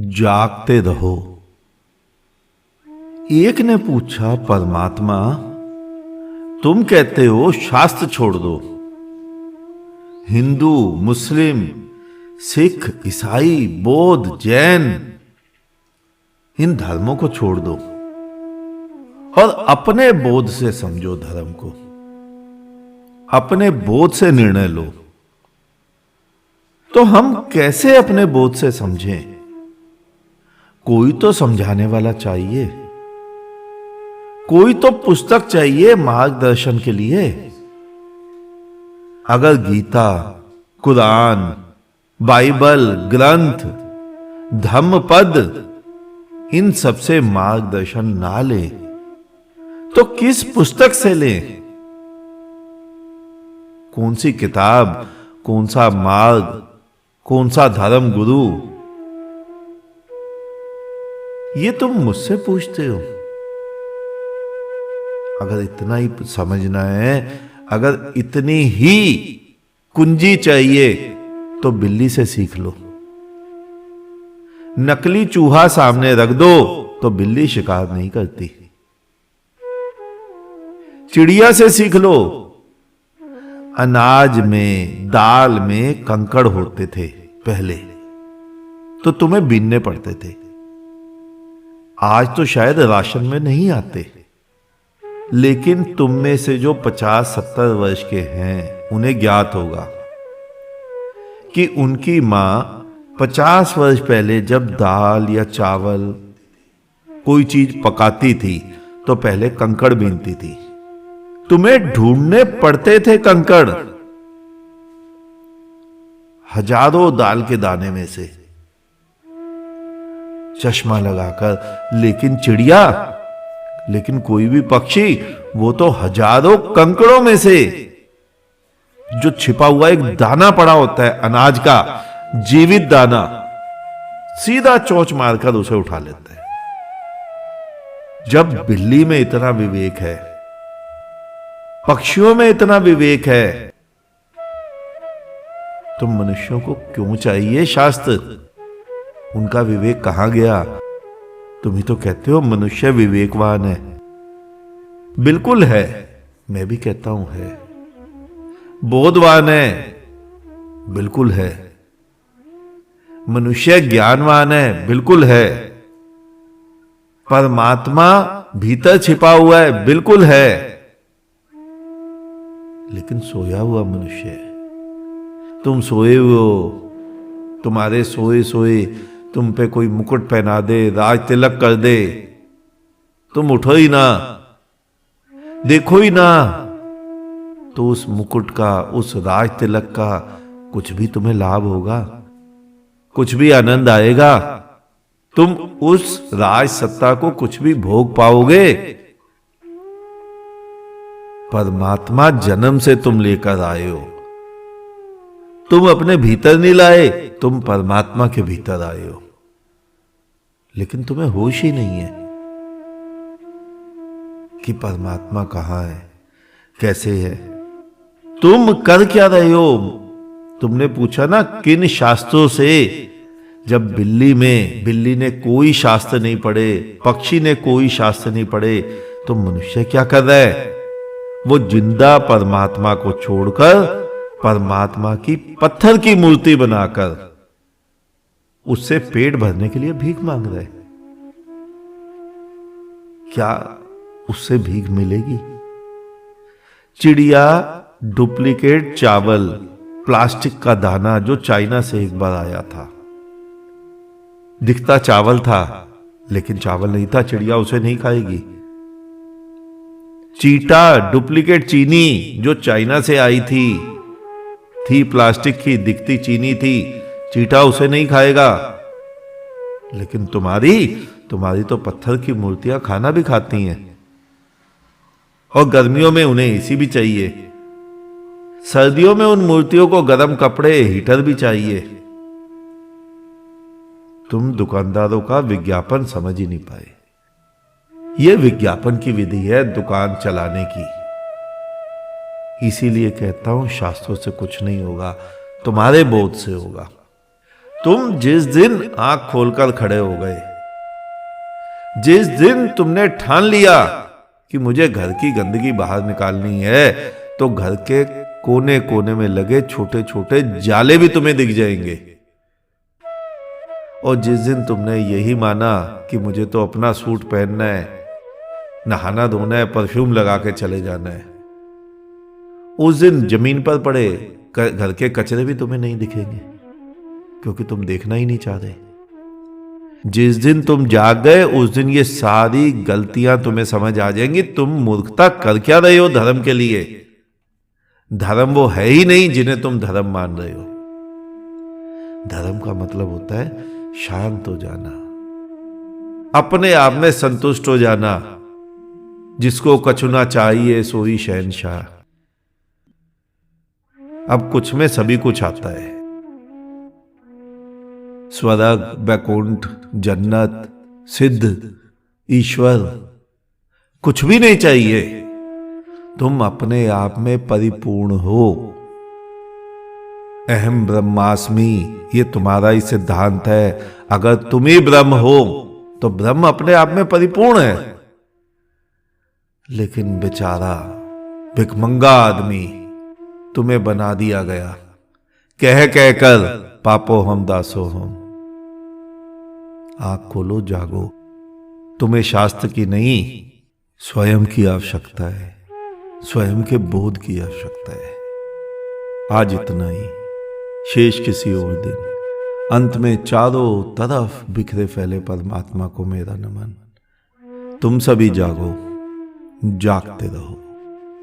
जागते रहो। एक ने पूछा, परमात्मा तुम कहते हो शास्त्र छोड़ दो, हिंदू, मुस्लिम, सिख, ईसाई, बौद्ध, जैन, इन धर्मों को छोड़ दो और अपने बोध से समझो धर्म को, अपने बोध से निर्णय लो। तो हम कैसे अपने बोध से समझें? कोई तो समझाने वाला चाहिए, कोई तो पुस्तक चाहिए मार्गदर्शन के लिए। अगर गीता, कुरान, बाइबल, ग्रंथ, धम्मपद इन सबसे मार्गदर्शन ना ले तो किस पुस्तक से ले? कौन सी किताब, कौन सा मार्ग, कौन सा धर्म गुरु? ये तुम मुझसे पूछते हो। अगर इतना ही समझना है, अगर इतनी ही कुंजी चाहिए तो बिल्ली से सीख लो। नकली चूहा सामने रख दो तो बिल्ली शिकार नहीं करती। चिड़िया से सीख लो। अनाज में, दाल में कंकड़ होते थे पहले, तो तुम्हें बीनने पड़ते थे। आज तो शायद राशन में नहीं आते, लेकिन तुम में से जो 50-70 वर्ष के हैं उन्हें ज्ञात होगा कि उनकी मां 50 वर्ष पहले जब दाल या चावल कोई चीज पकाती थी तो पहले कंकड़ बीनती थी। तुम्हें ढूंढने पड़ते थे कंकड़, हजारों दाल के दाने में से, चश्मा लगाकर। लेकिन चिड़िया, लेकिन कोई भी पक्षी, वो तो हजारों कंकड़ों में से जो छिपा हुआ एक दाना पड़ा होता है अनाज का, जीवित दाना, सीधा चोंच मारकर उसे उठा लेता है। जब बिल्ली में इतना विवेक है, पक्षियों में इतना विवेक है, तो मनुष्यों को क्यों चाहिए शास्त्र? उनका विवेक कहां गया? तुम ही तो कहते हो मनुष्य विवेकवान है। बिल्कुल है, मैं भी कहता हूं है। बोधवान है, बिल्कुल है। मनुष्य ज्ञानवान है, बिल्कुल है। परमात्मा भीतर छिपा हुआ है, बिल्कुल है। लेकिन सोया हुआ मनुष्य है। तुम सोए हुए हो, तुम्हारे सोए सोए तुम पे कोई मुकुट पहना दे, राज तिलक कर दे, तुम उठो ही ना, देखो ही ना, तो उस मुकुट का, उस राज तिलक का कुछ भी तुम्हें लाभ होगा? कुछ भी आनंद आएगा? तुम उस राज सत्ता को कुछ भी भोग पाओगे? परमात्मा जन्म से तुम लेकर आए हो, तुम अपने भीतर नहीं लाए, तुम परमात्मा के भीतर आए हो। लेकिन तुम्हें होश ही नहीं है कि परमात्मा कहां है, कैसे है। तुम कर क्या रहे हो? तुमने पूछा ना किन शास्त्रों से? जब बिल्ली ने कोई शास्त्र नहीं पढ़े, पक्षी ने कोई शास्त्र नहीं पढ़े, तो मनुष्य क्या कर रहा है? वो जिंदा परमात्मा को छोड़कर परमात्मा की पत्थर की मूर्ति बनाकर उससे पेट भरने के लिए भीख मांग रहे। क्या उससे भीख मिलेगी? चिड़िया डुप्लीकेट चावल, प्लास्टिक का दाना जो चाइना से एक बार आया था, दिखता चावल था लेकिन चावल नहीं था, चिड़िया उसे नहीं खाएगी। चीटा डुप्लीकेट चीनी जो चाइना से आई थी प्लास्टिक की, दिखती चीनी थी, चीटा उसे नहीं खाएगा। लेकिन तुम्हारी तो पत्थर की मूर्तियां खाना भी खाती हैं, और गर्मियों में उन्हें एसी भी चाहिए, सर्दियों में उन मूर्तियों को गर्म कपड़े, हीटर भी चाहिए। तुम दुकानदारों का विज्ञापन समझ ही नहीं पाए। यह विज्ञापन की विधि है दुकान चलाने की। इसीलिए कहता हूं शास्त्रों से कुछ नहीं होगा, तुम्हारे बोध से होगा। तुम जिस दिन आंख खोलकर खड़े हो गए, जिस दिन तुमने ठान लिया कि मुझे घर की गंदगी बाहर निकालनी है, तो घर के कोने कोने में लगे छोटे छोटे जाले भी तुम्हें दिख जाएंगे। और जिस दिन तुमने यही माना कि मुझे तो अपना सूट पहनना है, नहाना धोना है, परफ्यूम लगा के चले जाना है, उस दिन जमीन पर पड़े घर के कचरे भी तुम्हें नहीं दिखेंगे, क्योंकि तुम देखना ही नहीं चाह रहे। जिस दिन तुम जाग गए, उस दिन ये सारी गलतियां तुम्हें समझ आ जाएंगी। तुम मूर्खता कर क्या रहे हो धर्म के लिए? धर्म वो है ही नहीं जिन्हें तुम धर्म मान रहे हो। धर्म का मतलब होता है शांत हो जाना, अपने आप में संतुष्ट हो जाना। जिसको कछु ना चाहिए सोई शहंशाह। अब कुछ में सभी कुछ आता है, स्वर्ग, वैकुंठ, जन्नत, सिद्ध, ईश्वर, कुछ भी नहीं चाहिए। तुम अपने आप में परिपूर्ण हो। अहम ब्रह्मास्मि, ये तुम्हारा ही सिद्धांत है। अगर तुम ही ब्रह्म हो तो ब्रह्म अपने आप में परिपूर्ण है। लेकिन बेचारा भिखमंगा आदमी तुम्हें बना दिया गया, कह कहकर पापो हम दासो हम। आंख खोलो, जागो। तुम्हें शास्त्र की नहीं, स्वयं की आवश्यकता है, स्वयं के बोध की आवश्यकता है। आज इतना ही, शेष किसी और दिन। अंत में चारों तरफ बिखरे फैले परमात्मा को मेरा नमन। तुम सभी जागो, जागते रहो।